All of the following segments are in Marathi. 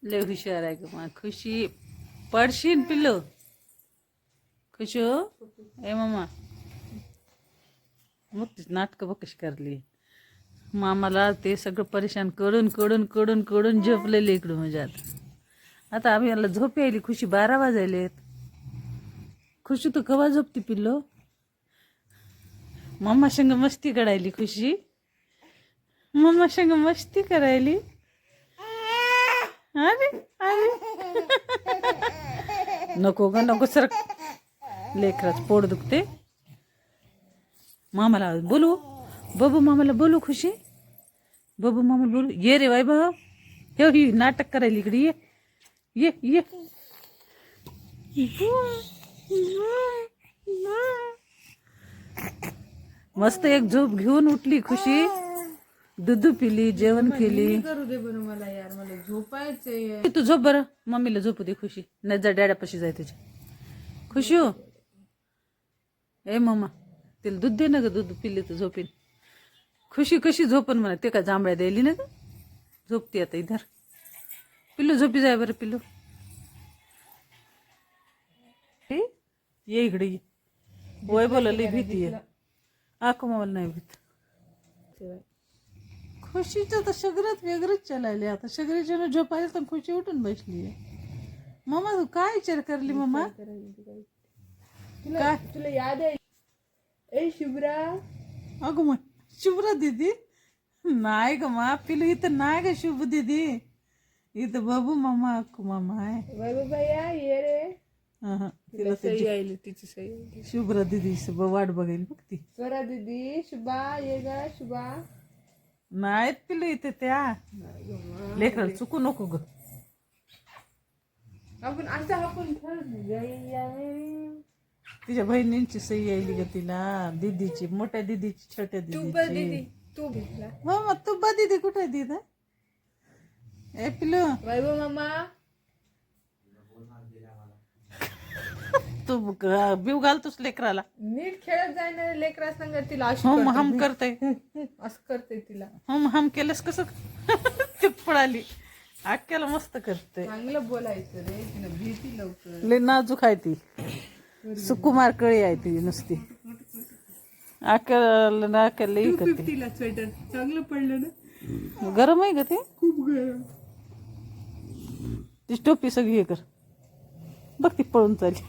लय हुशार आहे ग मग खुशी. पडशीन पिल्लू. खुशू ए मामा मग तीच नाटकं बघ कशी करली. मामाला ते सगळं परेशान करून करून करून करून झोपलेले इकडं म्हणजे आता आम्ही याला झोप यायली. खुशी 12 वाजायलेत. खुशी तू कवा झोपती पिल्लो. मम्मा संग मस्ती करायली खुशी. मम्मा संग मस्ती करायली. अरे अरे नको ग नको सर. लेकराच पोट दुखते. मामाला बोलू. बबू मामाला बोलू खुशी. बबू मामाला बोलू. ये रे वैभव. हे ही नाटक करायली इकडे ये ये ये. मस्त एक झोप घेऊन उठली खुशी. दूध पिली जेवण केली. करू दे बरं मला यार, मला झोपायचंय. तू झोप बरं. मम्मीला झोपू दे खुशी. नाही जा डॅडापाशी जाय तुझ्या. खुशी हो ए मम्मा तिला दूध दे ना ग. दूध पिली तर झोपेन. खुशी कशी झोपन म्हणा. ते का जांभळ्या द्यायली ना ग. झोपते आता इधर. पिल्लू झोपी जाय बरं पिल्लू. ये इकडे ये. वय बोला लई भीती आहे. आको मामाला नाही भीत. खुशीचं तर सगळ्यात वेगळंच चालायले आता. सगळेजण झोपायला तर खुशी उठून बसली आहे. मामा तू काय विचार करली मामा. तुला तुला याद आहे ए शुभ्रा. अगो मग शुभ्रा दीदी नाही ग मा. पिलू इथं नाही ग शुभ दीदी. इथं बाबू मामा अक्कू मामा आहे. वैभव भैया ये रे. तिला सही आली तिची सही आली. शुभ्रा दीदी वाट बघायला बघ ती. स्वरा दीदी शुभा ये ग शुभा. नाहीत पिलू इथे त्या लेकराला चुकू नको ग. आपण आता आपण तिच्या बहिणींची सही यायली ग तिला. दीदीची मोठ्या दीदीची छोट्या दीदीची. दीदी तू भेटला मामा तू बा दीदी कुठे आहे दीदा. ए पिलू वैभव मामा. तू बिव घालतोस लेकराला. नीट खेळत जाणार लेकरा संग. तिला अशी हम हम करते. असं करते तिला. हम केलंस कसं. ते पळाली. आक्याला मस्त करते. चांगलं बोलायचं रे. तिला भीती लवकर. लय नाजूक आहे ती. सुकुमार कळी आहे ती नुसती. आक्याला लई करते. तिला स्वेटर चांगलं पडलं ना. गरम आहे ग ते. खूप गरम. ती टोपी सगळी हे कर. बघ ती पळून चालली.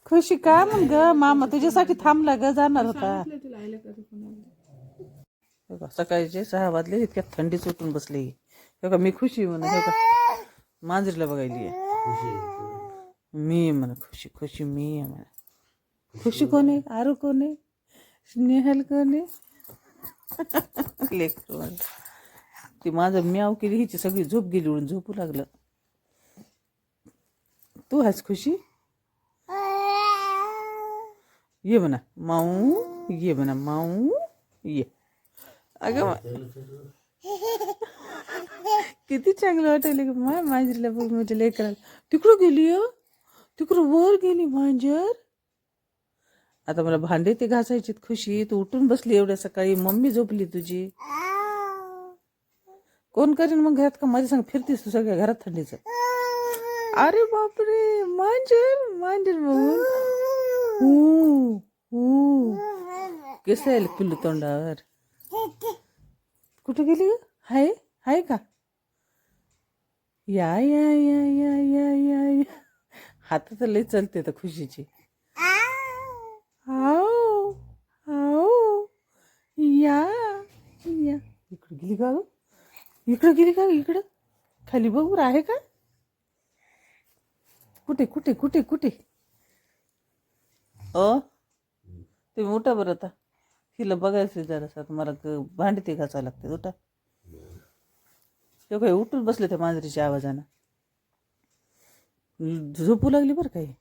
खुशी का मग ग मामा तुझ्यासाठी थांबला ग. जाणार होता. तुला आयला कसं कोणाला. बघा सकाळचे 6 वाजले. इतक्यात थंडीच उठून बसली. बघा मी खुशी म्हणा. बघा मांजरीला बघायली आहे. मी म्हणा खुशी खुशी मी आहे म्हणा. खुशी कोण आहे. आरू कोण आहे. स्नेहल कोण आहे. लेकर ती माझं म्याव केली. हिची सगळी झोप गेली उडून. झोपू लागलं. तू आहेस खुशी. ये म्हणा माऊ. ये म्हणा माऊ ये. अगं किती चांगलं वाटायला की माय मांजरीला बघ. म्हणजे लेकराला तिकडं गेली. तिकडं वर गेली मांजर. आता मला भांडे ते घासायचे खुशी. तू उठून बसली एवढ्या सकाळी. मम्मी झोपली तुझी. कोण करीन मग घरात का. माझ्या संग फिरतीस तू सगळ्या घरात थंडीचं. अरे बापरे मांजर मांजर बघून कसं आहे पिल्लू तोंडावर. कुठं गेली ग. हाय हाय का. या या या या या या या. हात तर लई चलते तर खुशीची. हाव हाव या या. इकडं गेली का ग. इकडं गेली का. इकडं खाली बघ आहे का. कुठे कुठे कुठे कुठे. तुम्ही उठा बरं आता. तिला बघायचं जरासा. मला भांडी ते घासावं लागते. उठा. ते काय उठून बसले त्या मांजरीच्या आवाजानं. झोपू लागली बरं काही.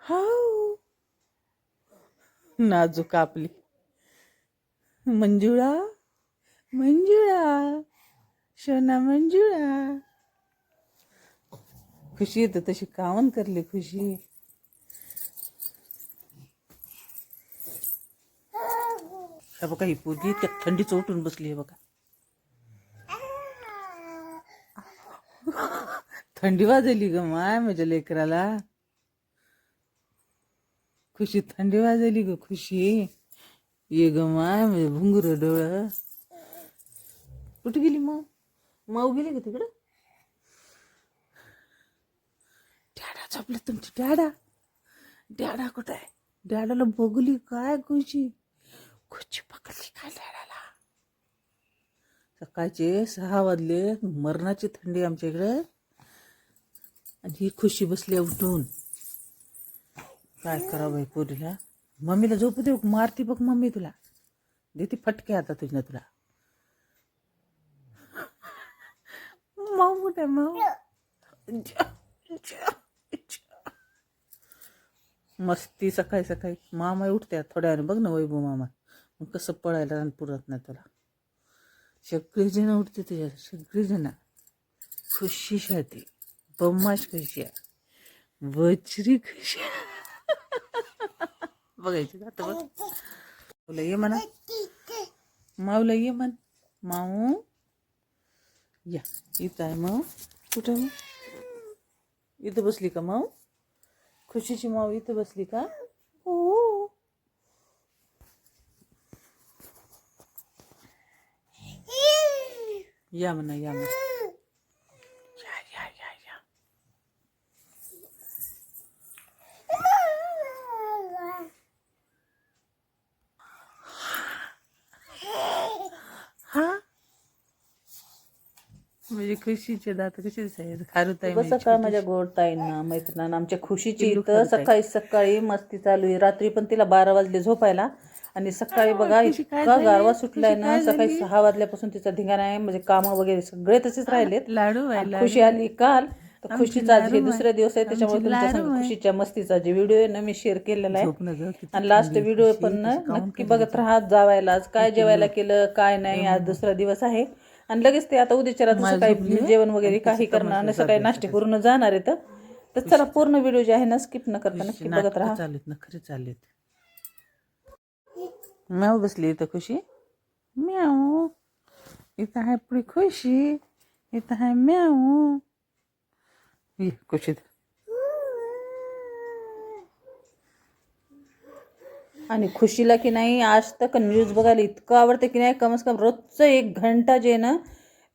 हाव नाजूक आपली मंजुळा मंजुळा शोना मंजुळा. खुशी येते तशी कावण करली खुशी. हे बघा ही पोरगी इतक्या थंडीचं उठून बसली आहे बघा. थंडी वाजली ग माय माझ्या लेकराला. खुशी थंडी वाजली ग खुशी. ये ग माय म्हणजे भुंगुर डोळं. कुठे गेली माऊ? माऊ गेली का तिकडं? डॅडा झोपले तुमची. डॅडा कुठं आहे? डॅडाला बघली काय खुशी? खुशी पकडली काय डॅडाला? सकाळचे 6 वाजले. मरणाची थंडी आमच्या इकडं. आणि ही खुशी बसली उठून. काय करावं बाई पोरीला. मम्मीला झोपू दे. मारती बघ मम्मी तुला. देते फटके आता तुझ्या तुला. माऊ कुठे माऊ? मस्ती सकाळी सकाळी. मामा उठत्या थोड्या वेळाने. बघ ना वैभव मामा मग कसं पळायला पुरत नाही तुला. सगळेजण उठते तुझ्या. सगळेजण. खुशी शाती बम्माश खुशी आहे. बचरी खुशी बघायची आता बघ. तुला ये म्हणा. माऊला ये म्हण. माऊ या. इथं आहे माऊ. कुठं मग? इथं बसली का माऊ? खुशीची माऊ इथं बसली का? हो. या म्हणा या म्हणा. या. हा म्हणजे खुशीचे दात कसे दिसायचे? खारुताई बस सकाळ माझ्या गोड ताईंना मैत्रिणांना आमच्या खुशीची इथं सकाळी मस्ती चालू आहे. रात्री पण तिला 12 वाजले झोपायला. आणि सकाळी बघा इतका गारवा सुटलाय ना. सकाळी 6 वाजल्यापासून तिचा धिंगाणा आहे. म्हणजे कामं वगैरे सगळे तसेच राहिलेत. लाडू आणि खुशी आली काल. तर खुशीचा आज हे दुसरा दिवस आहे. त्याच्यामुळे तुमच्या संग खुशीच्या मस्तीचा जे व्हिडिओ आहे ना मी शेअर केलेला आहे. आणि लास्ट व्हिडिओ पण ना नक्की बघत राहा. जावायला आज काय जेवायला केलं काय नाही. आज दुसरा दिवस आहे. आणि लगेच ते आता उद्याच्या रात्री सकाळी जेवण वगैरे काही करणार आणि सकाळी नाश्ते करून जाणार आहेत. तर चला पूर्ण व्हिडिओ जे आहे ना स्किप न करता नक्की बघत राहा. चालेत ना खरे चालेत. म्याव बसली इथं खुशी. म्याव. इथं आहे पुढे खुशी. इथं आहे म्याव. ये खुशी. आणि खुशीला की नाही आज तक न्यूज बघायला इतकं आवडतं की नाही. कम से कम रोजचं 1 घंटा जे ना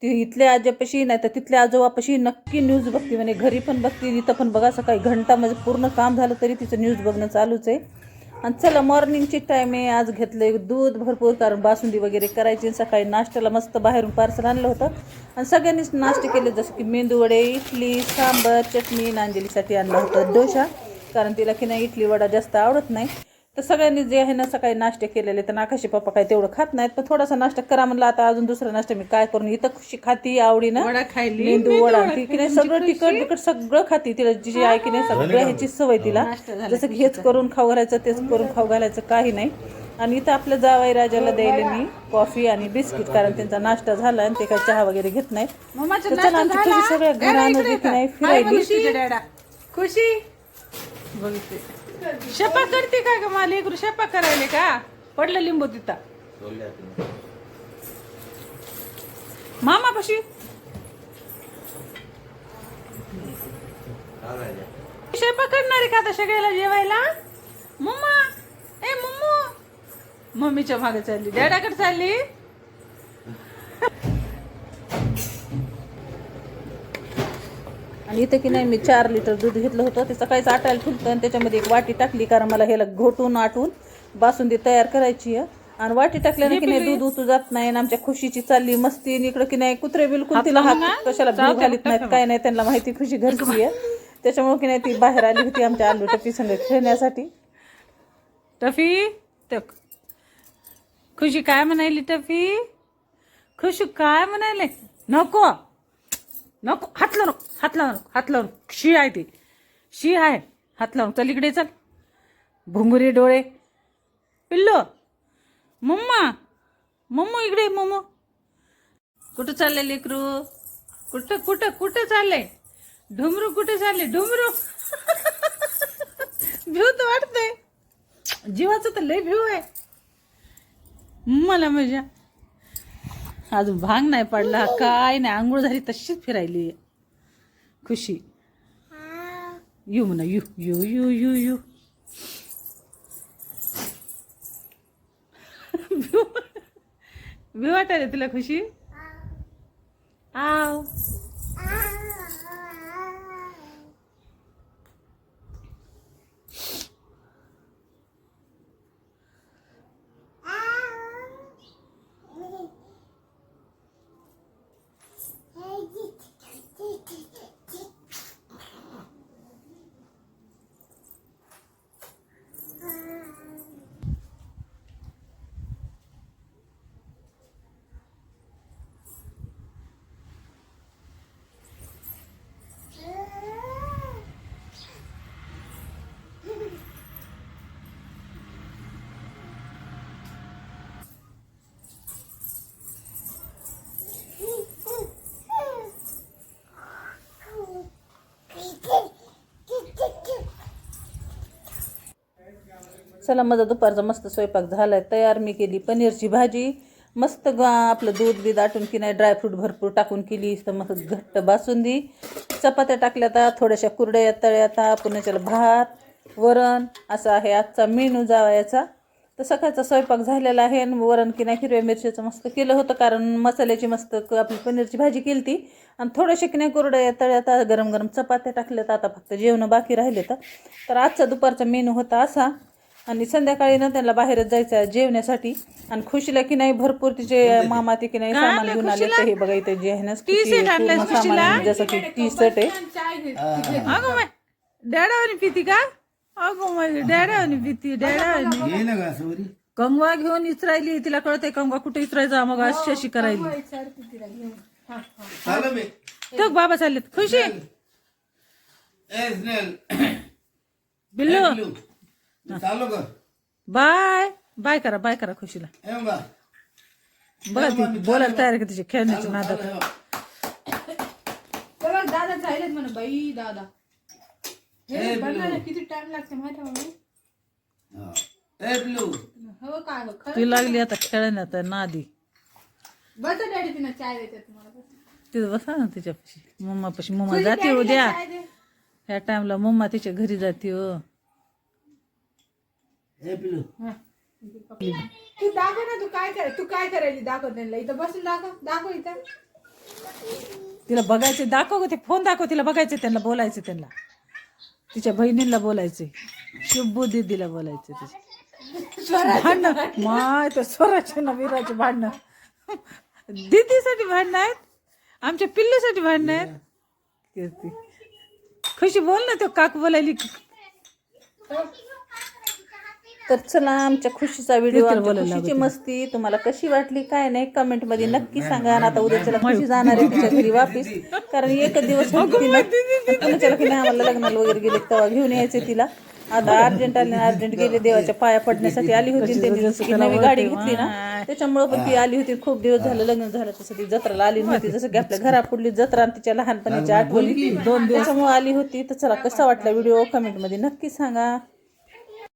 ती इथल्या आजोपाशी नाही तर तिथल्या आजोबापाशी नक्की न्यूज बघते. म्हणजे घरी पण बघते इथं पण बघा. सकाळी घंटा म्हणजे पूर्ण काम झालं तरी तिचं न्यूज बघणं चालूच आहे. आणि चला मॉर्निंगची टाईम आहे. आज घेतलं दूध भरपूर कारण बासुंदी वगैरे करायची. सकाळी नाश्त्याला मस्त बाहेरून पार्सल आणलं होतं आणि सगळ्यांनीच नाश्ते केले. जसं की मेंदू वडे, इडली, सांबर, चटणी. अंजलीसाठी आणलं होतं डोसा कारण तिला की नाही इडली वडा जास्त आवडत नाही. तर सगळ्यांनी जे आहे ना सकाळी नाश्ते केलेले. तर आकाशी पप्पा काय तेवढं खात नाहीत पण थोडासा नाश्ता करा म्हणलं. आता अजून दुसरा नाश्ता मी काय करून. इथं खुशी खाती आवडीनं मेंदू वडा. ती की नाही सगळं तिखट सगळं खाती. तिला जी आहे की नाही सगळ्या ह्याची सवय तिला. जसं की हेच करून खाऊ घालायचं तेच करून खाऊ घालायचं काही नाही. आणि इथं आपल्या जावई राजाला द्यायला मी कॉफी आणि बिस्किट कारण त्यांचा नाश्ता झाला आणि ते काही चहा वगैरे घेत नाहीत. तर चला आमची खुशी सगळ्या घरानं की नाही फिरायली. खुशी बघते शेपा करते का ग? मला एक शेपा करायले का? पडलं लिंबू तिथं मामा कशी शेपा करणार आहे का आता सगळ्याला जेवायला? मम्मा ए मम्मू मम्मीच्या मागे चालली. डॅडाकडे चालली. आणि इथं की नाही मी 4 लिटर दूध घेतलं होतं. ते सकाळीच आटायला ठेवलं आणि त्याच्यामध्ये 1 वाटी टाकली कारण मला ह्याला घोटून आटून बासुंदी तयार करायची आहे. आणि वाटी टाकल्यानं की नाही दूध उतू जात नाही. आणि आमच्या खुशीची चालली मस्ती. इकडं की नाही कुत्रे बिलकुल तिला हात कशाला भीक घालीत नाहीत काय नाही. त्यांना माहिती खुशी घरची आहे. त्याच्यामुळे की नाही ती बाहेर आली होती आमच्या आलू टफी संग खेळण्यासाठी. टफी तक खुशी काय म्हणायली? टफी खुशी काय म्हणायले? नको नको हात लावू नको. हात लावू नको. शी आहे ती शी आहे. हात लावून चल इकडे चल. भुंगुरी डोळे पिल्लो. मम्मू इकडे. मम्मू कुठं चालले लेकरू? कुठं चालले? ढुमरू कुठे चालले? ढुमरू भिव तर वाटतंय. जीवाचं तर लय भिव आहे मला. मजा अजून भांग नाही पडला काय नाही. आंघोळ झाली तशीच फिरायली. खुशी यू म्हणा you you you you you भी वाटायला तुला खुशी आव चला माझा दुपारचा मस्त स्वयंपाक झालाय तयार. मी केली पनीरची भाजी मस्त आपलं दूध बी दाटून की नाही ड्रायफ्रूट भरपूर टाकून केली तर मस्त घट्ट बासुंदी. चपात्या टाकल्या आता थोड्याशा कुरड्या तळ्या आता पुन्हा त्याला भात वरण असा आहे आजचा मेनू जावयाचा. तर सकाळचा स्वयंपाक झालेला आहे आणि वरण की नाही हिरव्या मिरच्याचं मस्त केलं होतं कारण मसाल्याची मस्त आपली पनीरची भाजी केली ती आणि थोड्याशा की नाही कुरड्या तळ्या आता गरम गरम चपात्या टाकल्यात. आता फक्त जेवण बाकी राहिले तर आजचा दुपारचा मेनू होता असा. आणि संध्याकाळी ना त्याला बाहेरच जायचं आहे जेवण्यासाठी आणि खुशीला की नाही भरपूर तिचे मामा ते की नाही सामान घेऊन आले तर हे बघा इथे जे आहे ना पूर्ण सामान जसं की टी शर्ट आहे. अगो माय डॅडावानी पिती का अगो माय डॅडावानी पिती डॅडावानी कंगवा घेऊन इचरायली. तिला कळतंय कंगवा कुठे इचरायचा मग अशी अशी करायली. तो बाबा चाललेत खुशी बिल्लू बाय बाय करा खुशीला बघा ती बोलायला तयार का तिचे खेळण्याच्या नादात. दादा चाललेत म्हणा बाई दादा हे बनवायला किती टाइम लागते माहिती हो काय ती लागली आता खेळण्यात नादी. बस डॅडी तिनं चाय देते तुम्हाला तिथं बसा ना तिच्यापाशी मम्मापाशी. मम्मा जाते उद्या ह्या टाइमला मम्मा तिच्या घरी जाते हो. तू दाखव ना तू काय करायची दाखव त्यांना इथं बसून दाखव इथं. तिला बघायचे दाखव ते फोन दाखव तिला बघायचे त्यांना बोलायचे त्यांना तिच्या बहिणीला बोलायचे शुभू दीदीला बोलायचे तिचे भांडणं माय तर स्वराचे ना वीराचे भांडणं दीदीसाठी भांडणं आहेत आमच्या पिल्लूसाठी भांडणं आहेत. कीर्ती खुशी बोल ना तो काकू बोलायली. तर चला आमच्या खुशीचा व्हिडिओ खुशीची मस्ती तुम्हाला कशी वाटली काय नाही कमेंट मध्ये नक्की सांगा. आणि आता उद्याच्याला खुशी जाणार आहे तिच्या घरी वापिस कारण एक दिवस होती ना पुण्याच्याला की नाही आम्हाला लग्नाला वगैरे गेले तेव्हा घेऊन यायचे तिला. आता अर्जंट गेले देवाच्या पाया पडण्यासाठी आली होती. त्यांनी नवी गाडी घेतली ना त्याच्यामुळे पण ती आली होती. खूप दिवस झालं लग्न झालं तसं ती जत्राला आली नव्हती जसं की आपल्या घरापुढली जत्रा आणि तिच्या लहानपणीच्या आठवणी त्याच्यामुळे आली होती. तर चला कसा वाटला व्हिडिओ कमेंट मध्ये नक्की सांगा.